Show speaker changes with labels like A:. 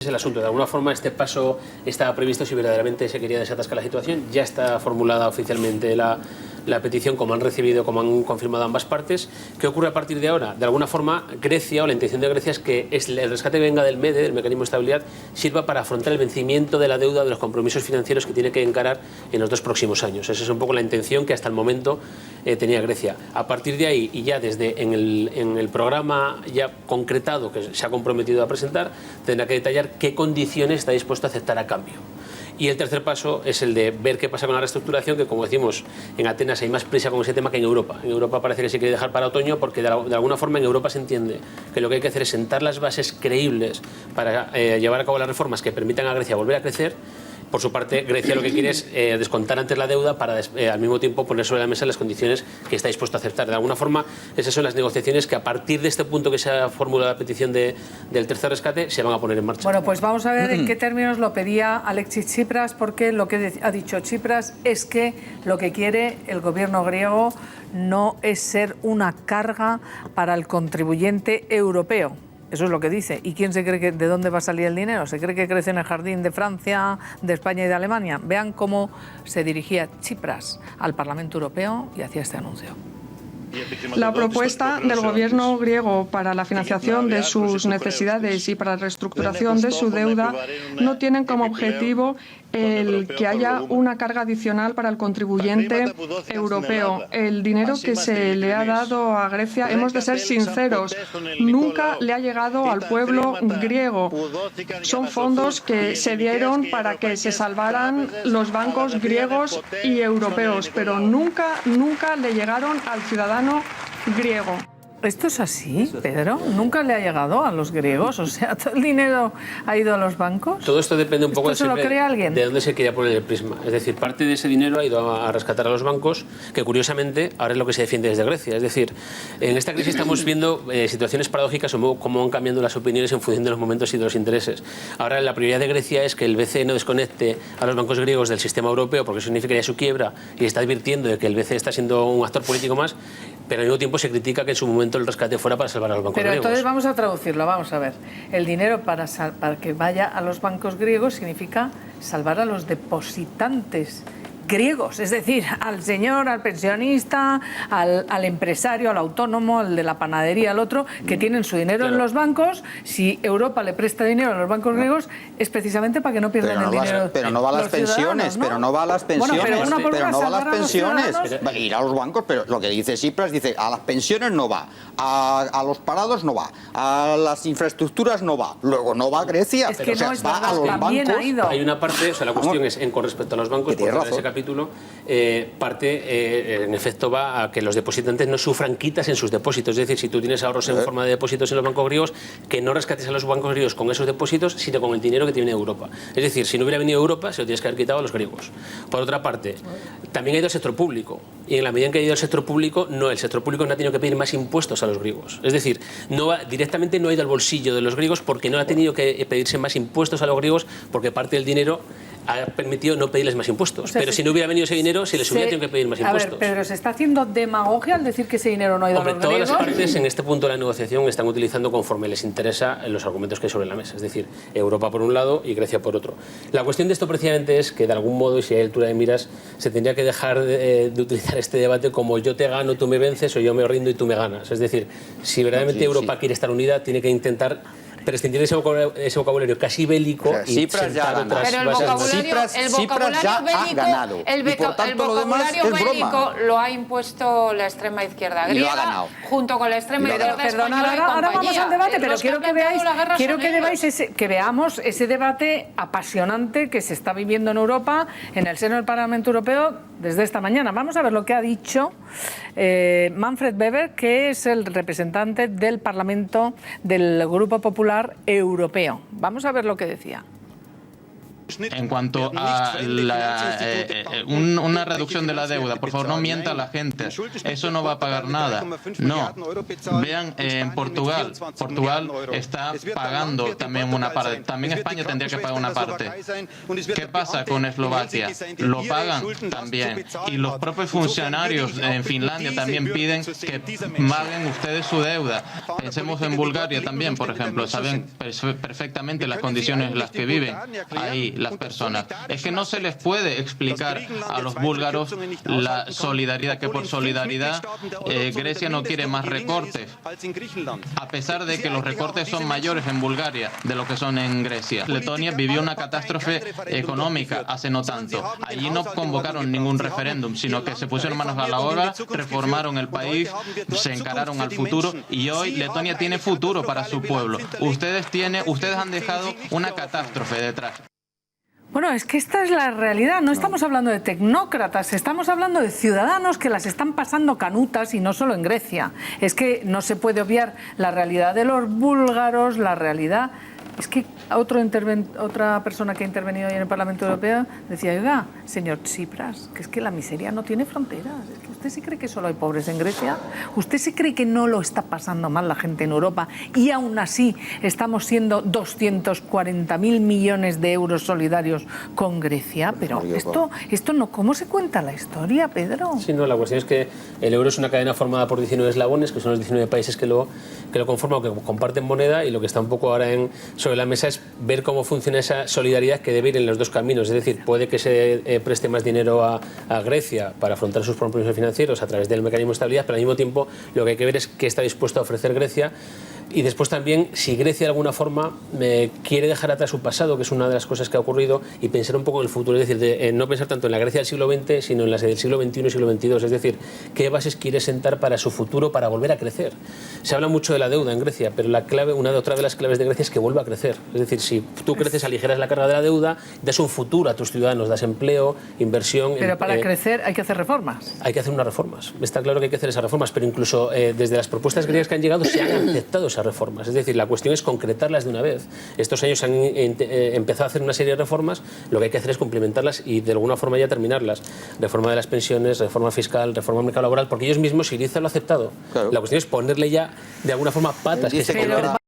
A: Es el asunto. De alguna forma este paso estaba previsto si verdaderamente se quería desatascar la situación. Ya está formulada oficialmente la petición, como han recibido, como han confirmado ambas partes. ¿Qué ocurre a partir de ahora? De alguna forma Grecia, o la intención de Grecia es que el rescate que venga del MEDE, del Mecanismo de Estabilidad, sirva para afrontar el vencimiento de la deuda, de los compromisos financieros que tiene que encarar en los 2 próximos años. Esa es un poco la intención que hasta el momento tenía Grecia. A partir de ahí, y ya desde en el programa ya concretado que se ha comprometido a presentar, tendrá que detallar qué condiciones está dispuesto a aceptar a cambio. Y el tercer paso es el de ver qué pasa con la reestructuración, que como decimos, en Atenas hay más prisa con ese tema que en Europa. En Europa parece que se quiere dejar para otoño porque de alguna forma en Europa se entiende que lo que hay que hacer es sentar las bases creíbles para llevar a cabo las reformas que permitan a Grecia volver a crecer. Por su parte, Grecia lo que quiere es descontar antes la deuda para al mismo tiempo poner sobre la mesa las condiciones que está dispuesto a aceptar. De alguna forma, esas son las negociaciones que a partir de este punto que se ha formulado la petición del tercer rescate se van a poner en marcha.
B: Bueno, pues vamos a ver en qué términos lo pedía Alexis Tsipras, porque lo que ha dicho Tsipras es que lo que quiere el gobierno griego no es ser una carga para el contribuyente europeo. Eso es lo que dice. ¿Y quién se cree que de dónde va a salir el dinero? ¿Se cree que crece en el jardín de Francia, de España y de Alemania? Vean cómo se dirigía Tsipras al Parlamento Europeo y hacía este anuncio.
C: La propuesta del gobierno griego para la financiación de sus necesidades y para la reestructuración de su deuda no tienen como objetivo el que haya una carga adicional para el contribuyente europeo. El dinero que se le ha dado a Grecia, hemos de ser sinceros, nunca le ha llegado al pueblo griego. Son fondos que se dieron para que se salvaran los bancos griegos y europeos, pero nunca le llegaron al ciudadano griego.
B: ¿Esto es así, Pedro? ¿Nunca le ha llegado a los griegos? O sea, ¿todo el dinero ha ido a los bancos?
A: Todo esto depende un poco
B: de
A: dónde se quería poner el prisma. Es decir, parte de ese dinero ha ido a rescatar a los bancos, que curiosamente ahora es lo que se defiende desde Grecia. Es decir, en esta crisis estamos viendo situaciones paradójicas o cómo van cambiando las opiniones en función de los momentos y de los intereses. Ahora la prioridad de Grecia es que el BCE no desconecte a los bancos griegos del sistema europeo, porque eso significaría su quiebra, y está advirtiendo de que el BCE está siendo un actor político más, pero al mismo tiempo se critica que en su momento el rescate fuera para salvar a los bancos griegos.
B: Pero entonces vamos a traducirlo, vamos a ver. El dinero para que vaya a los bancos griegos significa salvar a los depositantes griegos, es decir, al señor, al pensionista, al empresario, al autónomo, al de la panadería, al otro, que tienen su dinero en los bancos. Si Europa le presta dinero a los bancos griegos es precisamente para que no pierdan el dinero.
D: Pero no va a las pensiones,
B: ¿no?
D: pero no va a las pensiones,
B: Bueno,
D: pero no va a las pensiones. Va a ir a los bancos, pero lo que dice Tsipras, dice, a las pensiones no va, a los parados no va, a las infraestructuras no va, luego no va a Grecia,
B: es que no es
D: va
B: verdad,
D: a los
B: también
D: bancos.
B: ha ido.
A: Hay una parte, o sea, la cuestión es, con respecto a los bancos, por ese capítulo, en efecto va a que los depositantes no sufran quitas en sus depósitos. Es decir, si tú tienes ahorros en forma de depósitos en los bancos griegos, que no rescates a los bancos griegos con esos depósitos, sino con el dinero que tiene Europa. Es decir, si no hubiera venido Europa, se lo tienes que haber quitado a los griegos. Por otra parte, también ha ido al sector público. Y en la medida en que ha ido al sector público, el sector público no ha tenido que pedir más impuestos a los griegos. Es decir, directamente no ha ido al bolsillo de los griegos porque no ha tenido que pedirse más impuestos a los griegos, porque parte del dinero ha permitido no pedirles más impuestos. O sea, pero si no hubiera venido ese dinero, se les hubiera tenido que pedir más impuestos.
B: A ver, Pedro, ¿se está haciendo demagogia al decir que ese dinero no ha ido a los griegos?
A: Todas las partes en este punto de la negociación están utilizando conforme les interesa los argumentos que hay sobre la mesa. Es decir, Europa por un lado y Grecia por otro. La cuestión de esto precisamente es que de algún modo, y si hay altura de miras, se tendría que dejar de utilizar este debate como yo te gano, tú me vences, o yo me rindo y tú me ganas. Es decir, si verdaderamente Europa quiere estar unida, tiene que intentar prescindir de ese vocabulario casi bélico,
D: o sea,
A: y sentar otras
E: pero el vocabulario
D: ya
E: bélico,
D: ha ganado.
E: el vocabulario bélico lo ha impuesto la extrema izquierda griega junto con la extrema izquierda española y
B: ahora vamos al debate, pero
E: Los
B: quiero que veamos ese debate apasionante que se está viviendo en Europa, en el seno del Parlamento Europeo, desde esta mañana. Vamos a ver lo que ha dicho Manfred Weber, que es el representante del Parlamento del Grupo Popular Europeo. Vamos a ver lo que decía.
F: en cuanto a una reducción de la deuda, por favor, no mienta a la gente. Eso no va a pagar nada. No. Vean, en Portugal. Portugal está pagando también una parte. También España tendría que pagar una parte. ¿Qué pasa con Eslovaquia? Lo pagan también. Y los propios funcionarios en Finlandia también piden que paguen ustedes su deuda. Pensemos en Bulgaria también, por ejemplo. Saben perfectamente las condiciones en las que viven ahí las personas. Es que no se les puede explicar a los búlgaros la solidaridad, que por solidaridad Grecia no quiere más recortes, a pesar de que los recortes son mayores en Bulgaria de lo que son en Grecia. Letonia vivió una catástrofe económica hace no tanto. Allí no convocaron ningún referéndum, sino que se pusieron manos a la obra, reformaron el país, se encararon al futuro y hoy Letonia tiene futuro para su pueblo. Ustedes han dejado una catástrofe detrás.
B: Bueno, es que esta es la realidad. No estamos hablando de tecnócratas, estamos hablando de ciudadanos que las están pasando canutas y no solo en Grecia. Es que no se puede obviar la realidad de los búlgaros, la realidad... Es que otra persona que ha intervenido hoy en el Parlamento Europeo decía, oiga, señor Tsipras, que es que la miseria no tiene fronteras. Es que ¿usted sí cree que solo hay pobres en Grecia? ¿Usted sí cree que no lo está pasando mal la gente en Europa? Y aún así estamos siendo 240.000 millones de euros solidarios con Grecia. Pero esto no, ¿cómo se cuenta la historia, Pedro?
A: Sí, no, la cuestión es que el euro es una cadena formada por 19 eslabones, que son los 19 países que lo conforman o que comparten moneda, y lo que está un poco ahora sobre la mesa es ver cómo funciona esa solidaridad que debe ir en los dos caminos. Es decir, puede que se preste más dinero a Grecia para afrontar sus compromisos financieros a través del mecanismo de estabilidad, pero al mismo tiempo lo que hay que ver es qué está dispuesto a ofrecer Grecia. Y después también, si Grecia de alguna forma quiere dejar atrás su pasado, que es una de las cosas que ha ocurrido, y pensar un poco en el futuro, es decir, no pensar tanto en la Grecia del siglo XX, sino en las del siglo XXI y siglo XXII, es decir, qué bases quiere sentar para su futuro, para volver a crecer. Se habla mucho de la deuda en Grecia, pero otra de las claves de Grecia es que vuelva a crecer. Es decir, si tú creces, aligeras la carga de la deuda, das un futuro a tus ciudadanos, das empleo, inversión...
B: Pero para crecer hay que hacer reformas.
A: Hay que hacer unas reformas. Está claro que hay que hacer esas reformas, pero incluso desde las propuestas griegas que han llegado se han aceptado esas reformas. Es decir, la cuestión es concretarlas de una vez. Estos años han empezado a hacer una serie de reformas, lo que hay que hacer es cumplimentarlas y de alguna forma ya terminarlas. Reforma de las pensiones, reforma fiscal, reforma del mercado laboral, porque ellos mismos, Syriza lo ha aceptado. Claro. La cuestión es ponerle ya de alguna forma patas que se concreten.